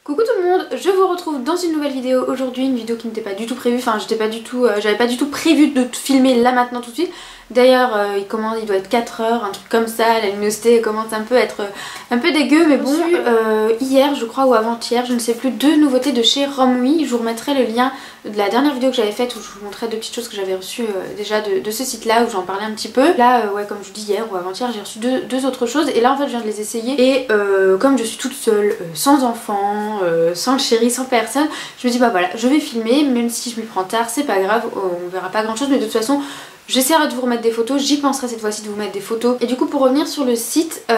Coucou tout le monde, je vous retrouve dans une nouvelle vidéo aujourd'hui, une vidéo qui n'était pas du tout prévue, enfin j'avais pas du tout prévu de filmer là maintenant tout de suite. D'ailleurs il doit être 4 h, un truc comme ça, la luminosité commence un peu à être un peu dégueu, mais bon, hier je crois ou avant-hier, je ne sais plus, deux nouveautés de chez Romwe. Je vous remettrai le lien de la dernière vidéo que j'avais faite où je vous montrais deux petites choses que j'avais reçues déjà de ce site là où j'en parlais un petit peu. Là ouais, comme je vous dis, hier ou avant-hier j'ai reçu deux autres choses et là en fait je viens de les essayer et comme je suis toute seule, sans enfant, sans le chéri, sans personne, je me dis bah voilà, je vais filmer, même si je m'y prends tard, c'est pas grave, on verra pas grand chose, mais de toute façon j'essaierai de vous remettre des photos, j'y penserai cette fois-ci de vous mettre des photos. Et du coup pour revenir sur le site, la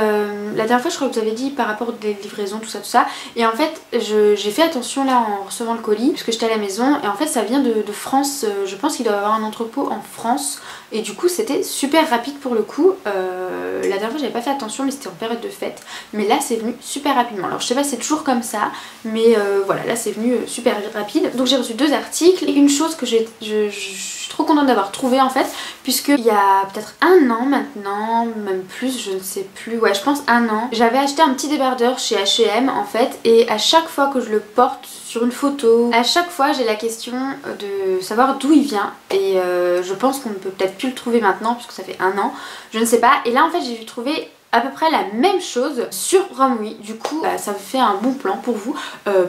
dernière fois je crois que vous avez dit par rapport des livraisons, tout ça, et en fait j'ai fait attention là en recevant le colis, puisque j'étais à la maison, et en fait ça vient de France, je pense qu'il doit y avoir un entrepôt en France, et du coup c'était super rapide pour le coup. La dernière fois j'avais pas fait attention mais c'était en période de fête, mais là c'est venu super rapidement. Alors je sais pas si c'est toujours comme ça, mais voilà, là c'est venu super rapide. Donc j'ai reçu deux articles et une chose que je suis trop contente d'avoir trouvé en fait, puisque il y a peut-être un an maintenant, même plus, je ne sais plus, ouais je pense un an, j'avais acheté un petit débardeur chez H&M en fait, et à chaque fois que je le porte sur une photo, à chaque fois j'ai la question de savoir d'où il vient, et je pense qu'on ne peut peut-être plus le trouver maintenant puisque ça fait un an, je ne sais pas, et là en fait j'ai trouvé à peu près la même chose sur Romwe. Du coup ça me fait un bon plan pour vous,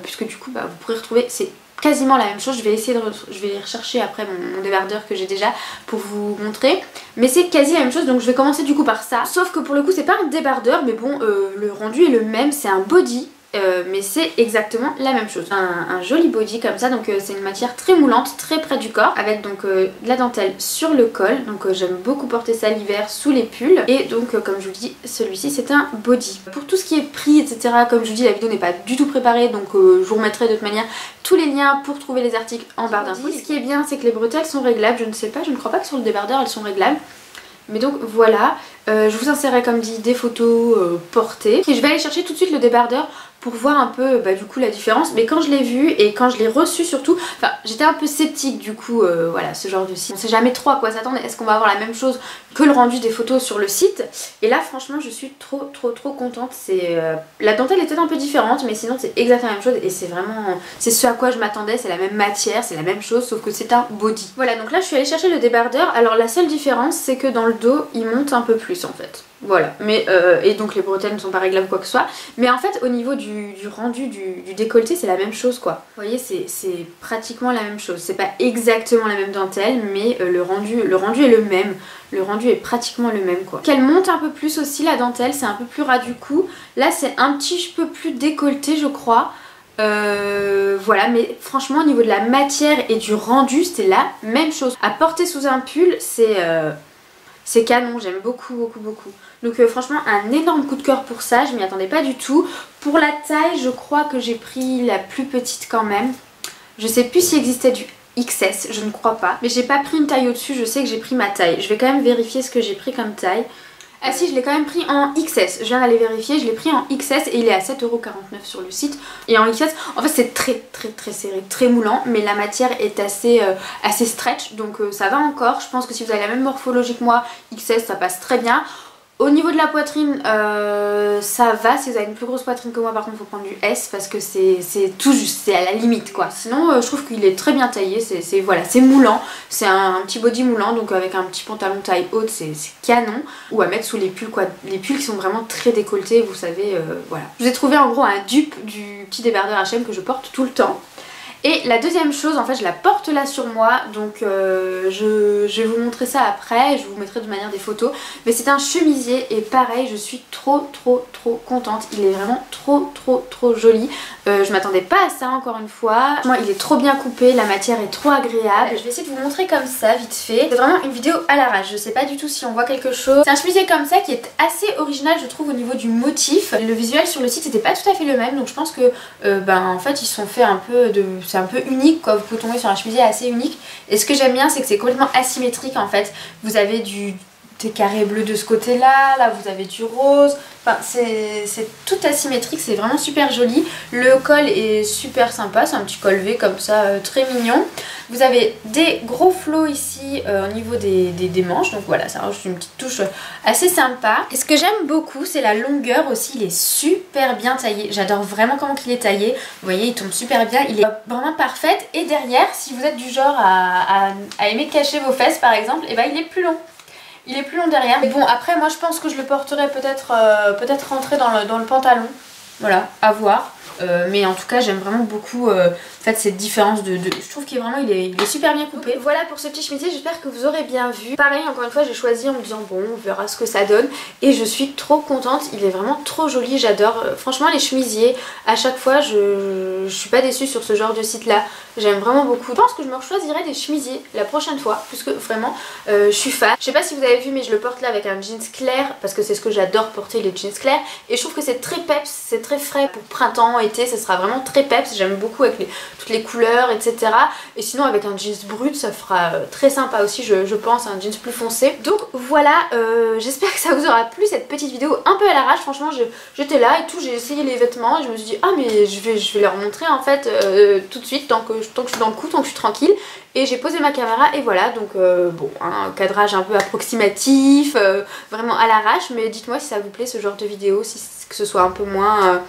puisque du coup vous pourrez retrouver, c'est quasiment la même chose. Je vais essayer je vais rechercher après mon débardeur que j'ai déjà pour vous montrer, mais c'est quasi la même chose, donc je vais commencer du coup par ça, sauf que pour le coup c'est pas un débardeur, mais bon le rendu est le même, c'est un body. Mais c'est exactement la même chose, un joli body comme ça, donc c'est une matière très moulante, très près du corps, avec donc de la dentelle sur le col, donc j'aime beaucoup porter ça l'hiver sous les pulls, et donc comme je vous dis, celui-ci c'est un body. Pour tout ce qui est prix etc, comme je vous dis la vidéo n'est pas du tout préparée, donc je vous remettrai de toute manière tous les liens pour trouver les articles en barre d'infos. Ce qui est bien c'est que les bretelles sont réglables, je ne sais pas, je ne crois pas que sur le débardeur elles sont réglables. Mais donc voilà, je vous insérerai comme dit des photos portées. Et je vais aller chercher tout de suite le débardeur pour voir un peu du coup la différence. Mais quand je l'ai vu et quand je l'ai reçu surtout, enfin j'étais un peu sceptique du coup, voilà, ce genre de site. On sait jamais trop à quoi s'attendre, est-ce qu'on va avoir la même chose que le rendu des photos sur le site. Et là franchement je suis trop contente. La dentelle est peut-être un peu différente, mais sinon c'est exactement la même chose et c'est vraiment, c'est ce à quoi je m'attendais, c'est la même matière, c'est la même chose sauf que c'est un body. Voilà, donc là je suis allée chercher le débardeur. Alors la seule différence c'est que dans le dos il monte un peu plus en fait. Voilà, mais et donc les bretelles ne sont pas réglables ou quoi que ce soit, mais en fait au niveau du rendu du décolleté c'est la même chose quoi. Vous voyez, c'est pratiquement la même chose, c'est pas exactement la même dentelle, mais le rendu est le même, le rendu est pratiquement le même quoi. Qu'elle monte un peu plus aussi la dentelle, c'est un peu plus ras du cou, là c'est un petit peu plus décolleté je crois. Voilà, mais franchement au niveau de la matière et du rendu c'est la même chose. À porter sous un pull c'est canon, j'aime beaucoup. Donc franchement un énorme coup de cœur pour ça, je m'y attendais pas du tout. Pour la taille je crois que j'ai pris la plus petite quand même. Je sais plus s'il existait du XS, je ne crois pas. Mais j'ai pas pris une taille au-dessus, je sais que j'ai pris ma taille. Je vais quand même vérifier ce que j'ai pris comme taille. Ah si, je l'ai quand même pris en XS, je viens d'aller vérifier, je l'ai pris en XS et il est à 7,49 € sur le site. Et en XS, en fait c'est très serré, très moulant, mais la matière est assez stretch, donc ça va encore. Je pense que si vous avez la même morphologie que moi, XS ça passe très bien. Au niveau de la poitrine, ça va. Si vous avez une plus grosse poitrine que moi, par contre, il faut prendre du S parce que c'est tout juste, c'est à la limite quoi. Sinon, je trouve qu'il est très bien taillé. Voilà, c'est moulant. C'est un petit body moulant, donc avec un petit pantalon taille haute, c'est canon. Ou à mettre sous les pulls quoi. Les pulls qui sont vraiment très décolletés, vous savez, voilà. Je vous ai trouvé en gros un dupe du petit débardeur H&M que je porte tout le temps. Et la deuxième chose, en fait je la porte là sur moi, donc je vais vous montrer ça après, je vous mettrai de manière des photos, mais c'est un chemisier et pareil je suis trop contente, il est vraiment trop joli. Je m'attendais pas à ça encore une fois, moi il est trop bien coupé, la matière est trop agréable. Je vais essayer de vous montrer comme ça vite fait, c'est vraiment une vidéo à l'arrache, je sais pas du tout si on voit quelque chose. C'est un chemisier comme ça qui est assez original je trouve au niveau du motif, le visuel sur le site c'était pas tout à fait le même, donc je pense que en fait ils se sont fait un peu de... C'est un peu unique quoi, vous pouvez tomber sur un chemisier assez unique. Et ce que j'aime bien c'est que c'est complètement asymétrique en fait. Vous avez des carrés bleus de ce côté-là, là vous avez du rose, enfin c'est tout asymétrique, c'est vraiment super joli. Le col est super sympa, c'est un petit col V comme ça, très mignon. Vous avez des gros flots ici au niveau des manches, donc voilà, ça rajoute une petite touche assez sympa. Et ce que j'aime beaucoup, c'est la longueur aussi, il est super bien taillé. J'adore vraiment comment il est taillé. Vous voyez, il tombe super bien, il est vraiment parfait. Et derrière, si vous êtes du genre à aimer cacher vos fesses par exemple, et ben il est plus long. Il est plus long derrière. Mais bon, après, moi je pense que je le porterai peut-être rentré dans le pantalon. Voilà, à voir. Mais en tout cas j'aime vraiment beaucoup en fait cette différence je trouve qu'il est vraiment il est super bien coupé. Donc, voilà pour ce petit chemisier, j'espère que vous aurez bien vu. Pareil, encore une fois j'ai choisi en me disant bon, on verra ce que ça donne, et je suis trop contente, il est vraiment trop joli, j'adore. Franchement les chemisiers, à chaque fois je suis pas déçue sur ce genre de site là, j'aime vraiment beaucoup. Je pense que je me choisirai des chemisiers la prochaine fois, puisque vraiment je suis fan. Je sais pas si vous avez vu, mais je le porte là avec un jeans clair, parce que c'est ce que j'adore porter, les jeans clairs, et je trouve que c'est très peps, c'est très frais pour printemps, été, ça sera vraiment très peps, j'aime beaucoup avec toutes les couleurs, etc. Et sinon avec un jeans brut ça fera très sympa aussi, je pense, un jeans plus foncé. Donc voilà, j'espère que ça vous aura plu cette petite vidéo un peu à l'arrache. Franchement j'étais là et tout, j'ai essayé les vêtements et je me suis dit ah mais je vais leur montrer en fait tout de suite, tant que je suis dans le coup, tant que je suis tranquille. Et j'ai posé ma caméra et voilà, donc bon, un cadrage un peu approximatif, vraiment à l'arrache, mais dites-moi si ça vous plaît ce genre de vidéo, si que ce soit un peu moins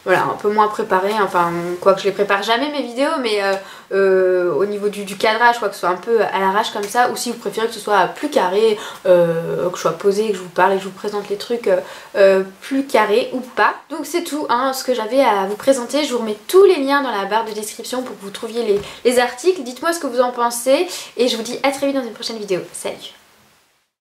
voilà, un peu moins préparé, enfin quoi que je les prépare jamais mes vidéos, mais au niveau du cadrage, quoi, que ce soit un peu à l'arrache comme ça, ou si vous préférez que ce soit plus carré, que je sois posée, que je vous parle et que je vous présente les trucs plus carrés ou pas. Donc c'est tout hein, ce que j'avais à vous présenter. Je vous remets tous les liens dans la barre de description pour que vous trouviez les articles. Dites-moi ce que vous en pensez et je vous dis à très vite dans une prochaine vidéo. Salut!